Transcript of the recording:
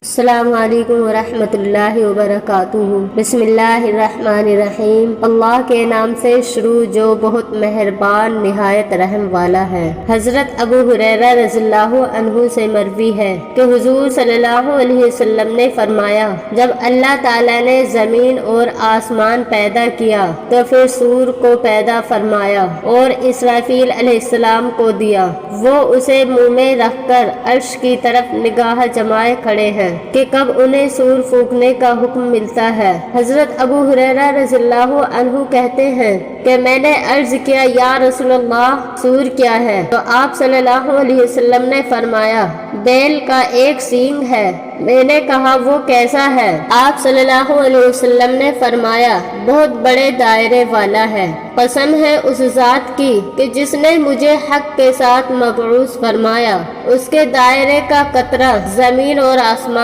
السلام علیکم ورحمۃ اللہ وبرکاتہ۔ بسم اللہ الرحمن الرحیم۔ اللہ کے نام سے شروع جو بہت مہربان نہایت رحم والا ہے۔ حضرت ابو ہریرہ رضی اللہ عنہ سے مروی ہے کہ حضور صلی اللہ علیہ وسلم نے فرمایا، جب اللہ تعالیٰ نے زمین اور آسمان پیدا کیا تو پھر سور کو پیدا فرمایا اور اسرافیل علیہ السلام کو دیا۔ وہ اسے منہ میں رکھ کر عرش کی طرف نگاہ جمائے کھڑے ہیں کہ کب انہیں سور پھونکنے کا حکم ملتا ہے۔ حضرت ابو ہریرہ رضی اللہ عنہ کہتے ہیں کہ میں نے عرض کیا، یا رسول اللہ، سور کیا ہے؟ تو آپ صلی اللہ علیہ وسلم نے فرمایا، بیل کا ایک سینگ ہے۔ میں نے کہا، وہ کیسا ہے؟ آپ صلی اللہ علیہ وسلم نے فرمایا، بہت بڑے دائرے والا ہے۔ قسم ہے اس ذات کی کہ جس نے مجھے حق کے ساتھ مبعوث فرمایا، اس کے دائرے کا قطرہ زمین اور آسمان